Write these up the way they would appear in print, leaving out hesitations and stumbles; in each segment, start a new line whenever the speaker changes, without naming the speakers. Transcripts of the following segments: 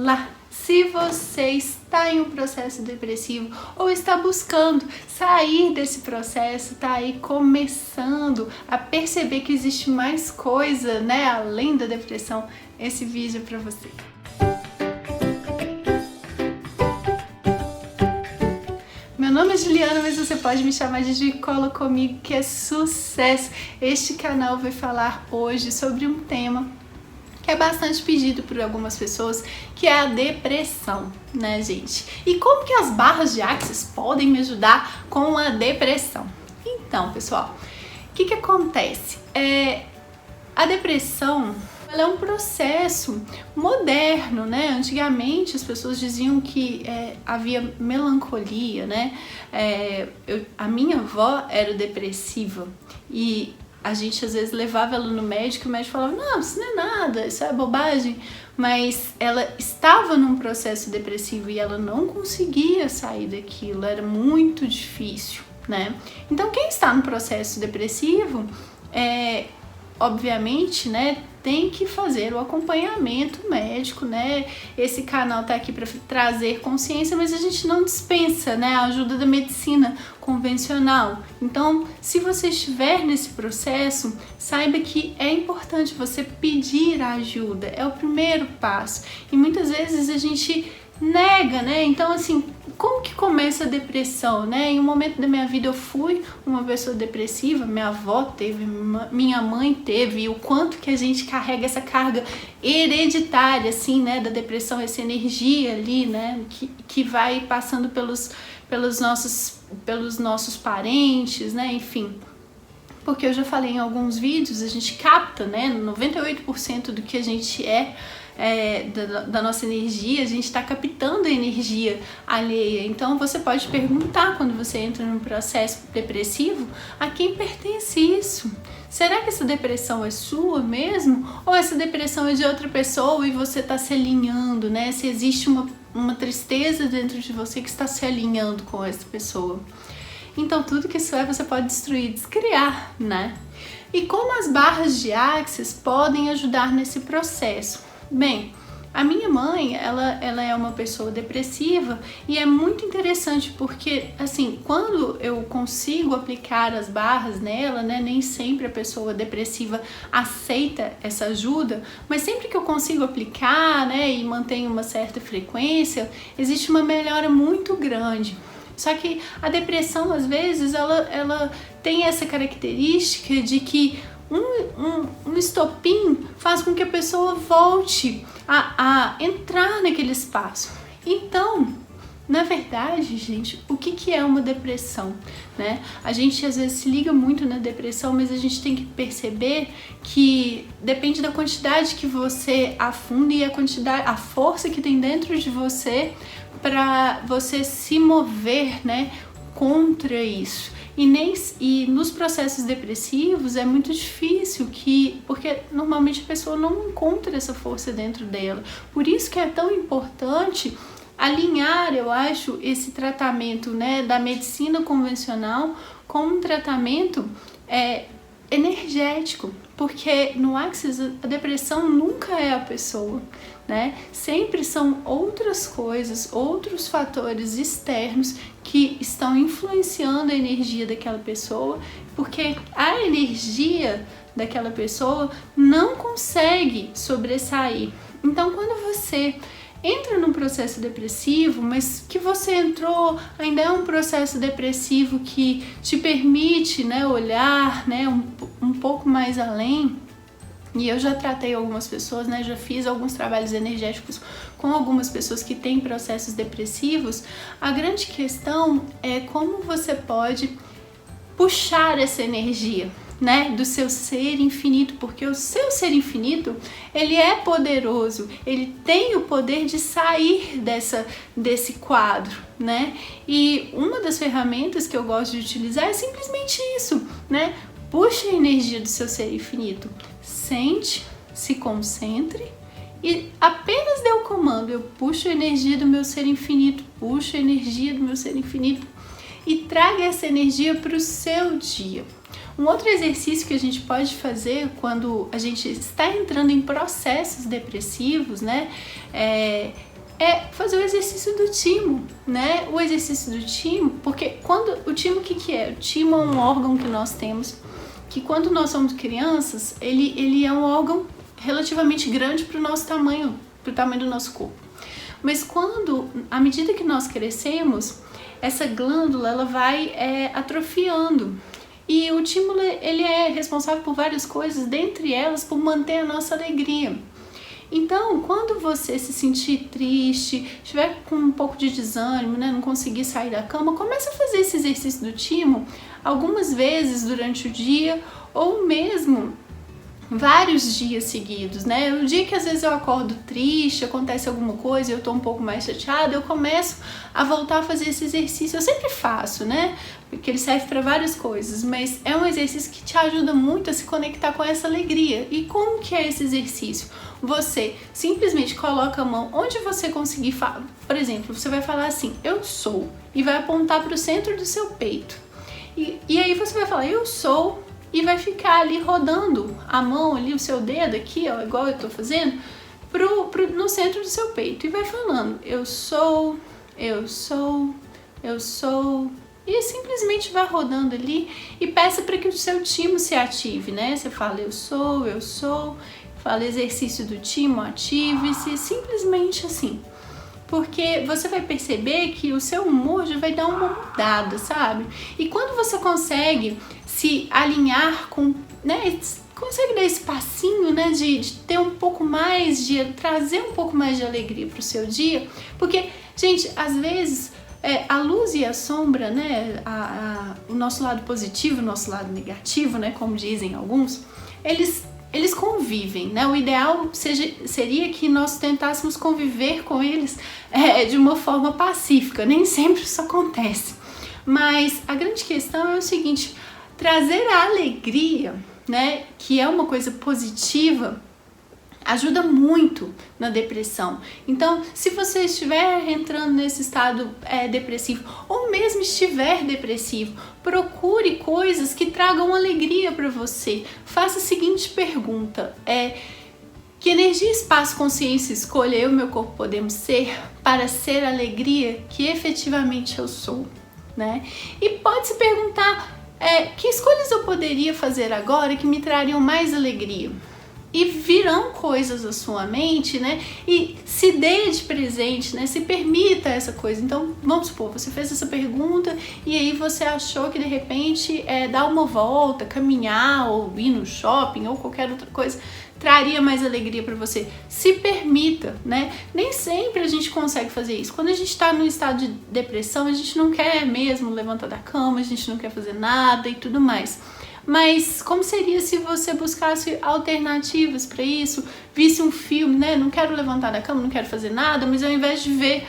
lá. Se você está em um processo depressivo ou está buscando sair desse processo, está aí começando a perceber que existe mais coisa, né, além da depressão, esse vídeo é para você. Meu nome é Juliana, mas você pode me chamar de Gi, cola comigo que é sucesso. Este canal vai falar hoje sobre um tema que é bastante pedido por algumas pessoas, que é a depressão, né, gente? E como que as barras de Axis podem me ajudar com a depressão? Então, pessoal, o que acontece? A depressão, ela é um processo moderno, né? Antigamente as pessoas diziam que havia melancolia, né? A minha avó era depressiva e a gente às vezes levava ela no médico e o médico falava, não, isso não é nada, isso é bobagem. Mas ela estava num processo depressivo e ela não conseguia sair daquilo, era muito difícil, né? Então quem está no processo depressivo, obviamente, né, tem que fazer o acompanhamento médico, né? Esse canal tá aqui para trazer consciência, mas a gente não dispensa, né, a ajuda da medicina convencional. Então, se você estiver nesse processo, saiba que é importante você pedir ajuda, é o primeiro passo. E muitas vezes a gente nega, né? Então, assim, como que começa a depressão, né? Em um momento da minha vida eu fui uma pessoa depressiva, minha avó teve, minha mãe teve, e o quanto que a gente carrega essa carga hereditária, assim, né? Da depressão, essa energia ali, né? Que vai passando pelos nossos parentes, né? Enfim. Porque eu já falei em alguns vídeos, a gente capta, né? 98% do que a gente da nossa energia, a gente está captando a energia alheia. Então você pode perguntar quando você entra num processo depressivo, a quem pertence isso? Será que essa depressão é sua mesmo? Ou essa depressão é de outra pessoa e você está se alinhando, né? Se existe uma tristeza dentro de você que está se alinhando com essa pessoa. Então tudo que isso você pode destruir, descriar, né? E como as barras de Axis podem ajudar nesse processo? Bem, a minha mãe, ela é uma pessoa depressiva e é muito interessante porque, assim, quando eu consigo aplicar as barras nela, né, nem sempre a pessoa depressiva aceita essa ajuda, mas sempre que eu consigo aplicar, né, e mantenho uma certa frequência, existe uma melhora muito grande. Só que a depressão, às vezes, ela tem essa característica de que um estopim faz com que a pessoa volte a entrar naquele espaço. Então, na verdade, gente, o que é uma depressão, né? A gente às vezes se liga muito na depressão, mas a gente tem que perceber que depende da quantidade que você afunda e a força que tem dentro de você para você se mover, né, contra isso. E nos processos depressivos é muito difícil porque normalmente a pessoa não encontra essa força dentro dela. Por isso que é tão importante alinhar, eu acho, esse tratamento, né, da medicina convencional com um tratamento energético, porque no Axis a depressão nunca é a pessoa, né? Sempre são outras coisas, outros fatores externos que estão influenciando a energia daquela pessoa, porque a energia daquela pessoa não consegue sobressair. Então, quando você entra num processo depressivo, mas que você entrou, ainda é um processo depressivo que te permite, né, olhar, né, um pouco mais além. E eu já tratei algumas pessoas, né, já fiz alguns trabalhos energéticos com algumas pessoas que têm processos depressivos. A grande questão é como você pode puxar essa energia, né, do seu ser infinito, porque o seu ser infinito, ele é poderoso, ele tem o poder de sair desse quadro, né? E uma das ferramentas que eu gosto de utilizar é simplesmente isso, né? Puxe a energia do seu ser infinito, sente, se concentre e apenas dê o comando, eu puxo a energia do meu ser infinito, puxo a energia do meu ser infinito e traga essa energia para o seu dia. Um outro exercício que a gente pode fazer quando a gente está entrando em processos depressivos, né, é fazer o exercício do timo, né? O exercício do timo, porque quando o timo, o que é? O timo é um órgão que nós temos, que quando nós somos crianças, ele é um órgão relativamente grande para o nosso tamanho, para o tamanho do nosso corpo. Mas à medida que nós crescemos, essa glândula ela vai atrofiando. E o timo ele é responsável por várias coisas, dentre elas por manter a nossa alegria. Então, quando você se sentir triste, estiver com um pouco de desânimo, né, não conseguir sair da cama, comece a fazer esse exercício do timo algumas vezes durante o dia ou mesmo vários dias seguidos, né? No dia que às vezes eu acordo triste, acontece alguma coisa, eu tô um pouco mais chateada, eu começo a voltar a fazer esse exercício. Eu sempre faço, né? Porque ele serve para várias coisas, mas é um exercício que te ajuda muito a se conectar com essa alegria. E como que é esse exercício? Você simplesmente coloca a mão onde você conseguir falar. Por exemplo, você vai falar assim, eu sou, e vai apontar para o centro do seu peito. E aí você vai falar, eu sou, e vai ficar ali rodando a mão ali, o seu dedo aqui, ó, igual eu tô fazendo, no centro do seu peito. E vai falando, eu sou, eu sou, eu sou. E simplesmente vai rodando ali e peça para que o seu timo se ative, né? Você fala, eu sou, fala exercício do timo, ative-se, simplesmente assim. Porque você vai perceber que o seu humor já vai dar uma mudada, sabe? E quando você consegue se alinhar com, né, consegue dar esse passinho, né, de ter um pouco mais, de trazer um pouco mais de alegria pro seu dia, porque, gente, às vezes a luz e a sombra, né, o nosso lado positivo, o nosso lado negativo, né, como dizem alguns, eles convivem, né? O ideal seria que nós tentássemos conviver com eles de uma forma pacífica. Nem sempre isso acontece. Mas a grande questão é o seguinte, trazer a alegria, né, que é uma coisa positiva, ajuda muito na depressão. Então, se você estiver entrando nesse estado depressivo, ou mesmo estiver depressivo, procure coisas que tragam alegria para você. Faça a seguinte pergunta, que energia, espaço, consciência, escolha eu e meu corpo podemos ser para ser a alegria que efetivamente eu sou, né? E pode se perguntar, que escolhas eu poderia fazer agora que me trariam mais alegria? E virão coisas à sua mente, né? E se dê de presente, né? Se permita essa coisa. Então, vamos supor, você fez essa pergunta e aí você achou que de repente dar uma volta, caminhar ou ir no shopping ou qualquer outra coisa traria mais alegria para você. Se permita, né? Nem sempre a gente consegue fazer isso. Quando a gente está num estado de depressão, a gente não quer mesmo levantar da cama, a gente não quer fazer nada e tudo mais. Mas como seria se você buscasse alternativas para isso, visse um filme, né? Não quero levantar da cama, não quero fazer nada, mas ao invés de ver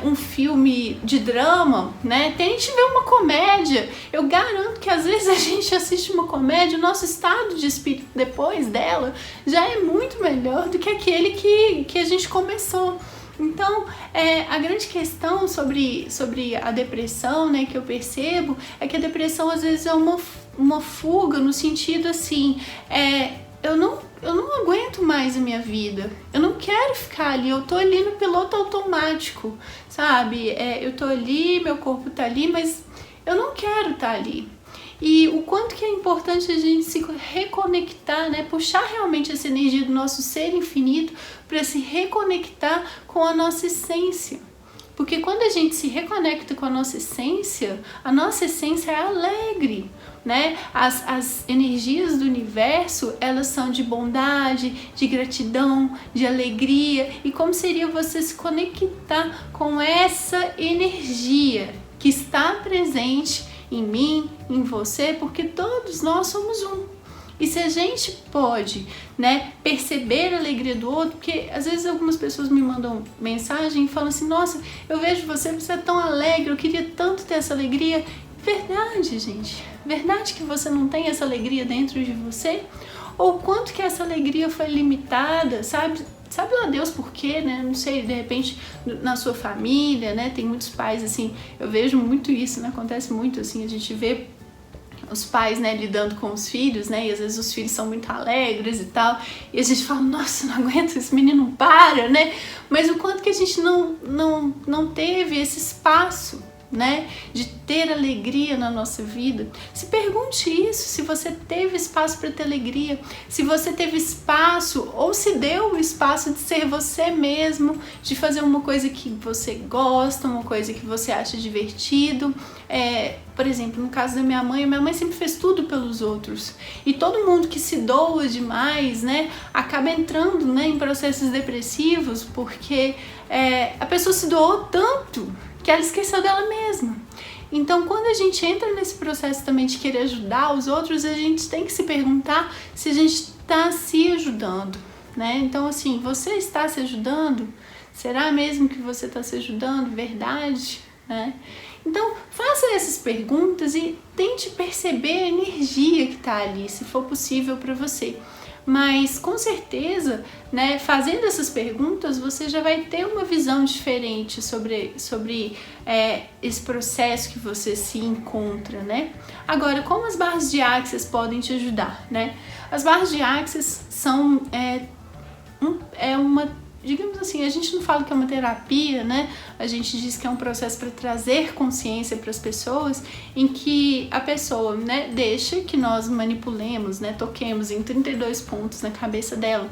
um filme de drama, né? Tente ver uma comédia. Eu garanto que às vezes a gente assiste uma comédia, o nosso estado de espírito depois dela já é muito melhor do que aquele que a gente começou. Então, a grande questão sobre a depressão, né, que eu percebo, é que a depressão às vezes é uma fuga no sentido assim, eu não aguento mais a minha vida, eu não quero ficar ali, eu tô ali no piloto automático, sabe? Eu tô ali, meu corpo tá ali, mas eu não quero estar ali. E o quanto que é importante a gente se reconectar, né? Puxar realmente essa energia do nosso ser infinito para se reconectar com a nossa essência. Porque quando a gente se reconecta com a nossa essência é alegre, né? As energias do universo, elas são de bondade, de gratidão, de alegria. E como seria você se conectar com essa energia que está presente em mim, em você, porque todos nós somos um. E se a gente pode, né, perceber a alegria do outro, porque às vezes algumas pessoas me mandam mensagem e falam assim, nossa, eu vejo você é tão alegre, eu queria tanto ter essa alegria. Verdade, gente. Verdade que você não tem essa alegria dentro de você? Ou quanto que essa alegria foi limitada, sabe lá Deus por quê, né? Não sei, de repente na sua família, né? Tem muitos pais assim, eu vejo muito isso, né? Acontece muito assim, a gente vê os pais, né, lidando com os filhos, né, e às vezes os filhos são muito alegres e tal, e a gente fala, nossa, não aguento, esse menino não para, né, mas o quanto que a gente não teve esse espaço, né, de ter alegria na nossa vida. Se pergunte isso, se você teve espaço para ter alegria, se você teve espaço ou se deu o espaço de ser você mesmo, de fazer uma coisa que você gosta, uma coisa que você acha divertido. Por exemplo, no caso da minha mãe sempre fez tudo pelos outros, e todo mundo que se doa demais, né, acaba entrando, né, em processos depressivos, porque a pessoa se doou tanto que ela esqueceu dela mesma. Então, quando a gente entra nesse processo também de querer ajudar os outros, a gente tem que se perguntar se a gente está se ajudando, né? Então, assim, você está se ajudando? Será mesmo que você está se ajudando? Verdade, né? Então, faça essas perguntas e tente perceber a energia que está ali, se for possível para você. Mas, com certeza, né, fazendo essas perguntas, você já vai ter uma visão diferente sobre esse processo que você se encontra, né? Agora, como as barras de Access podem te ajudar, né? As barras de Access são digamos assim, a gente não fala que é uma terapia, né? A gente diz que é um processo para trazer consciência para as pessoas, em que a pessoa, né, deixa que nós manipulemos, né, toquemos em 32 pontos na cabeça dela.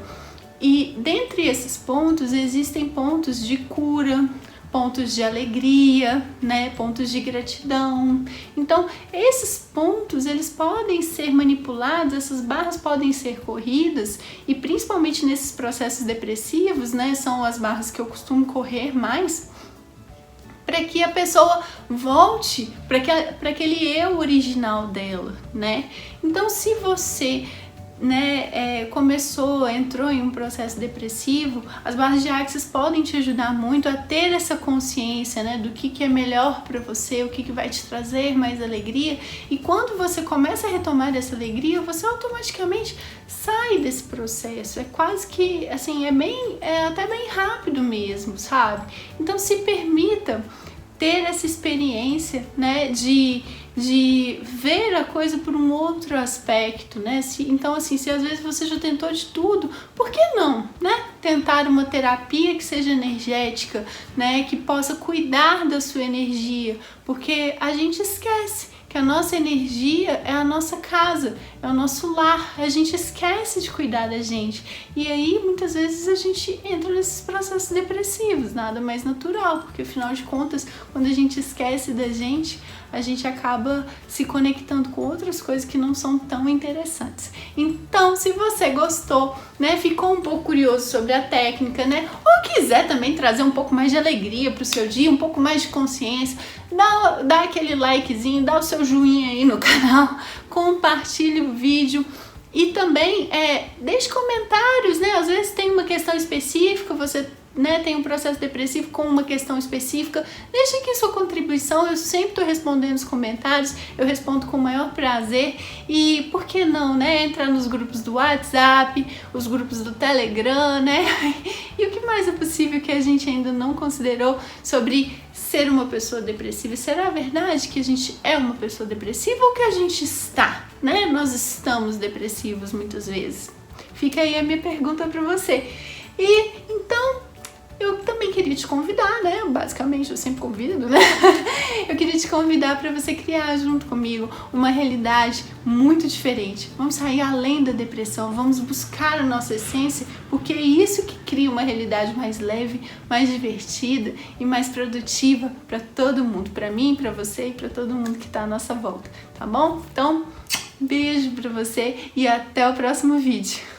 E dentre esses pontos existem pontos de cura, pontos de alegria, né, pontos de gratidão. Então, esses pontos, eles podem ser manipulados, essas barras podem ser corridas, e principalmente nesses processos depressivos, né, são as barras que eu costumo correr mais, para que a pessoa volte para aquele eu original dela, né? Então, se você, né, entrou em um processo depressivo, as barras de Access podem te ajudar muito a ter essa consciência, né, do que é melhor para você, o que vai te trazer mais alegria. E quando você começa a retomar essa alegria, você automaticamente sai desse processo. É quase que, assim, é até bem rápido mesmo, sabe? Então, se permita ter essa experiência, né, de ver a coisa por um outro aspecto, né? Então, assim, se às vezes você já tentou de tudo, por que não, né? Tentar uma terapia que seja energética, né? Que possa cuidar da sua energia, porque a gente esquece que a nossa energia é a nossa casa, é o nosso lar. A gente esquece de cuidar da gente. E aí, muitas vezes, a gente entra nesses processos depressivos, nada mais natural, porque afinal de contas, quando a gente esquece da gente, a gente acaba se conectando com outras coisas que não são tão interessantes. Então, se você gostou, né, ficou um pouco curioso sobre a técnica, né, ou quiser também trazer um pouco mais de alegria para o seu dia, um pouco mais de consciência, dá aquele likezinho, dá o seu joinha aí no canal, compartilhe o vídeo. E também deixe comentários, né? Às vezes tem uma questão específica, você, né, tem um processo depressivo com uma questão específica, deixe aqui sua contribuição. Eu sempre estou respondendo os comentários, eu respondo com o maior prazer. E por que não, né, entrar nos grupos do WhatsApp, os grupos do Telegram, né? E o que mais é possível que a gente ainda não considerou sobre ser uma pessoa depressiva? Será verdade que a gente é uma pessoa depressiva ou que a gente está, né? Nós estamos depressivos muitas vezes. Fica aí a minha pergunta para você. E então, eu também queria te convidar, né? Basicamente, eu sempre convido, né? Eu queria te convidar para você criar junto comigo uma realidade muito diferente. Vamos sair além da depressão, vamos buscar a nossa essência, porque é isso que cria uma realidade mais leve, mais divertida e mais produtiva para todo mundo, para mim, para você e para todo mundo que está à nossa volta, tá bom? Então, beijo para você e até o próximo vídeo.